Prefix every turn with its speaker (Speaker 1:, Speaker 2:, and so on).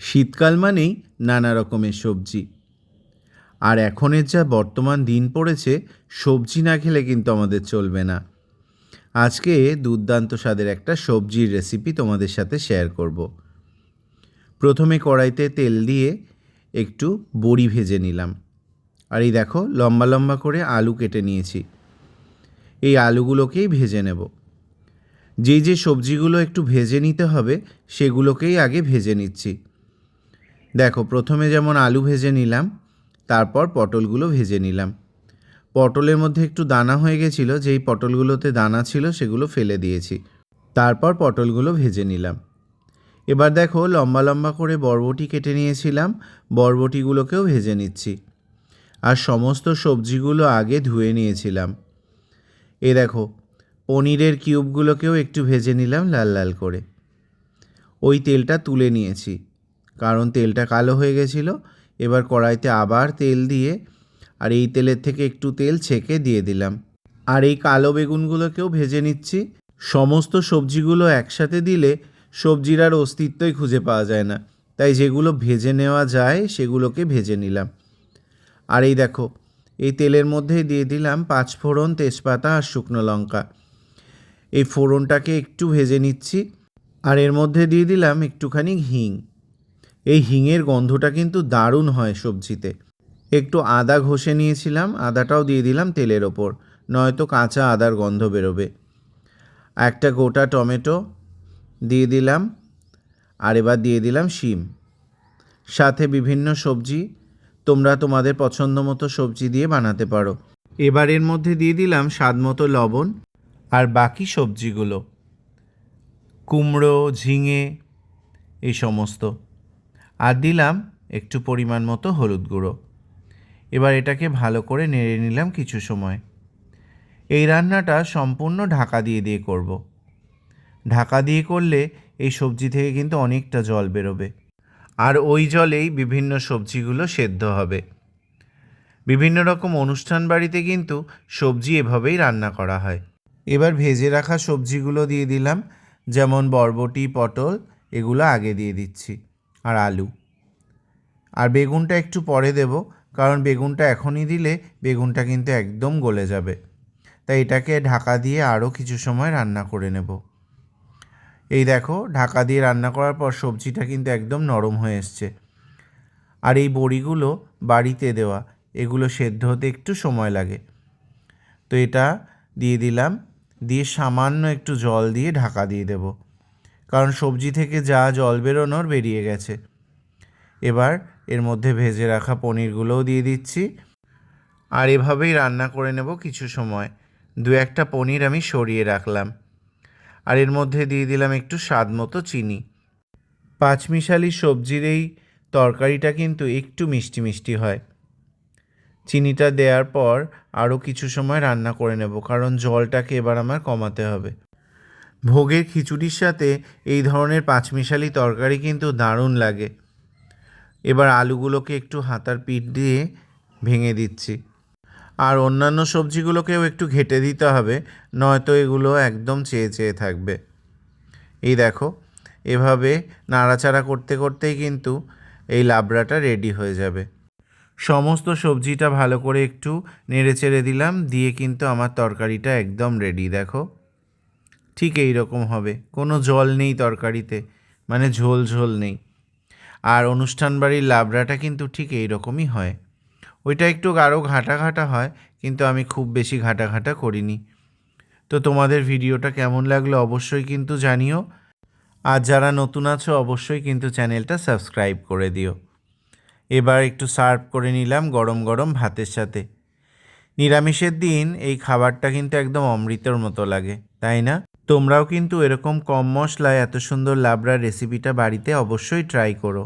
Speaker 1: শীতকাল মানেই নানা রকমের সবজি। আর এখনের যা বর্তমান দিন পড়েছে, সবজি না খেলে কিন্তু আমাদের চলবে না। আজকে দুর্দান্ত স্বাদের একটা সবজির রেসিপি তোমাদের সাথে শেয়ার করব। প্রথমে কড়াইতে তেল দিয়ে একটু বড়ি ভেজে নিলাম। আর এই দেখো, লম্বা লম্বা করে আলু কেটে নিয়েছি। এই আলুগুলোকেই ভেজে নেব। যেই যে সবজিগুলো একটু ভেজে নিতে হবে সেগুলোকেই আগে ভেজে নিচ্ছি। দেখো, প্রথমে যেমন আলু ভেজে নিলাম, তারপর পটলগুলো ভেজে নিলাম। পটলের মধ্যে একটু দানা হয়ে গেছিলো, যেই পটলগুলোতে দানা ছিল সেগুলো ফেলে দিয়েছি। তারপর পটলগুলো ভেজে নিলাম। এবার দেখো, লম্বা লম্বা করে বরবটি কেটে নিয়েছিলাম, বরবটিগুলোকেও ভেজে নিচ্ছি। আর সমস্ত সবজিগুলো আগে ধুয়ে নিয়েছিলাম। এ দেখো, পনিরের কিউবগুলোকেও একটু ভেজে নিলাম লাল লাল করে। ওই তেলটা তুলে নিয়েছি, কারণ তেলটা কালো হয়ে গেছিলো। এবার কড়াইতে আবার তেল দিয়ে, আর এই তেলের থেকে একটু তেল ছেঁকে দিয়ে দিলাম। আর এই কালো বেগুনগুলোকেও ভেজে নিচ্ছি। সমস্ত সবজিগুলো একসাথে দিলে সবজির আর অস্তিত্বই খুঁজে পাওয়া যায় না, তাই যেগুলো ভেজে নেওয়া যায় সেগুলোকে ভেজে নিলাম। আর এই দেখো, এই তেলের মধ্যেই দিয়ে দিলাম 5 ফোড়ন, তেজপাতা আর শুকনো লঙ্কা। এই ফোড়নটাকে একটু ভেজে নিচ্ছি। আর এর মধ্যে দিয়ে দিলাম একটুখানি হিং। এই হিঙের গন্ধটা কিন্তু দারুণ হয় সবজিতে। একটু আদা ঘষে নিয়েছিলাম, আদাটাও দিয়ে দিলাম তেলের ওপর, নয়তো কাঁচা আদার গন্ধ বেরোবে। একটা গোটা টমেটো দিয়ে দিলাম। আর এবার দিয়ে দিলাম শিম, সাথে বিভিন্ন সবজি। তোমরা তোমাদের পছন্দ মতো সবজি দিয়ে বানাতে পারো। এবার এর মধ্যে দিয়ে দিলাম স্বাদ মতো লবণ। আর বাকি সবজিগুলো, কুমড়ো, ঝিঙে, এই সমস্ত। আর দিলাম একটু পরিমাণ মতো হলুদ গুঁড়ো। এবার এটাকে ভালো করে নেড়ে নিলাম কিছু সময়। এই রান্নাটা সম্পূর্ণ ঢাকা দিয়ে দিয়ে করব। ঢাকা দিয়ে করলে এই সবজি থেকে কিন্তু অনেকটা জল বেরোবে, আর ওই জলেই বিভিন্ন সবজিগুলো সেদ্ধ হবে। বিভিন্ন রকম অনুষ্ঠান বাড়িতে কিন্তু সবজি এভাবেই রান্না করা হয়। এবার ভেজে রাখা সবজিগুলো দিয়ে দিলাম, যেমন বরবটি, পটল, এগুলো আগে দিয়ে দিচ্ছি, আর আলু। আর বেগুনটা একটু পরে দেব, কারণ বেগুনটা এখনই দিলে বেগুনটা কিন্তু একদম গলে যাবে। তাই এটাকে ঢাকা দিয়ে আরও কিছু সময় রান্না করে নেব। এই দেখো, ঢাকা দিয়ে রান্না করার পর সবজিটা কিন্তু একদম নরম হয়ে এসছে। আর এই বড়িগুলো বাড়িতে দেওয়া, এগুলো সেদ্ধ হতে একটু সময় লাগে। তো এটা দিয়ে দিলাম, দিয়ে সামান্য একটু জল দিয়ে ঢাকা দিয়ে দেব, কারণ সবজি থেকে যা জল বেরোনোর বেরিয়ে গেছে। এবার এর মধ্যে ভেজে রাখা পনিরগুলোও দিয়ে দিচ্ছি। আর এভাবেই রান্না করে নেব কিছু সময়। 2-1টা পনির আমি সরিয়ে রাখলাম। আর এর মধ্যে দিয়ে দিলাম একটু স্বাদ মতো চিনি। পাঁচমিশালি সবজির এই তরকারিটা কিন্তু একটু মিষ্টি মিষ্টি হয়। চিনিটা দেওয়ার পর আরও কিছু সময় রান্না করে নেব, কারণ জলটাকে এবার আমার কমাতে হবে। ভোগের খিচুড়ির সাথে এই ধরনের পাঁচমিশালি তরকারি কিন্তু দারুণ লাগে। এবার আলুগুলোকে একটু হাতার পিঠ দিয়ে ভেঙে দিচ্ছি। আর অন্যান্য সবজিগুলোকেও একটু ঘেঁটে দিতে হবে, নয়তো এগুলো একদম চেয়ে চেয়ে থাকবে। এই দেখো, এভাবে নাড়াচাড়া করতে করতেই কিন্তু এই লাবড়াটা রেডি হয়ে যাবে। সমস্ত সবজিটা ভালো করে একটু নেড়ে চেড়ে দিলাম, দিয়ে কিন্তু আমার তরকারিটা একদম রেডি। দেখো, ঠিক এই রকম হবে, কোনো জল নেই তরকারিতে, মানে ঝোল ঝোল নেই। আর অনুষ্ঠান বাড়ির লাবড়াটা কিন্তু ঠিক এই রকমই হয়। ওইটা একটু আরও ঘাটা ঘাটা হয়, কিন্তু আমি খুব বেশি ঘাটা ঘাটা করিনি। তো তোমাদের ভিডিওটা কেমন লাগলো অবশ্যই কিন্তু জানিও। আর যারা নতুন আছো অবশ্যই কিন্তু চ্যানেলটা সাবস্ক্রাইব করে দিও। এবার একটু সার্ভ করে নিলাম গরম গরম ভাতের সাথে। নিরামিষের দিন এই খাবারটা কিন্তু একদম অমৃতের মতো লাগে, তাই না? তোমরাও কিন্তু এরকম কম মশলায় এত সুন্দর লাবড়ার রেসিপিটা বাড়িতে অবশ্যই ট্রাই করো।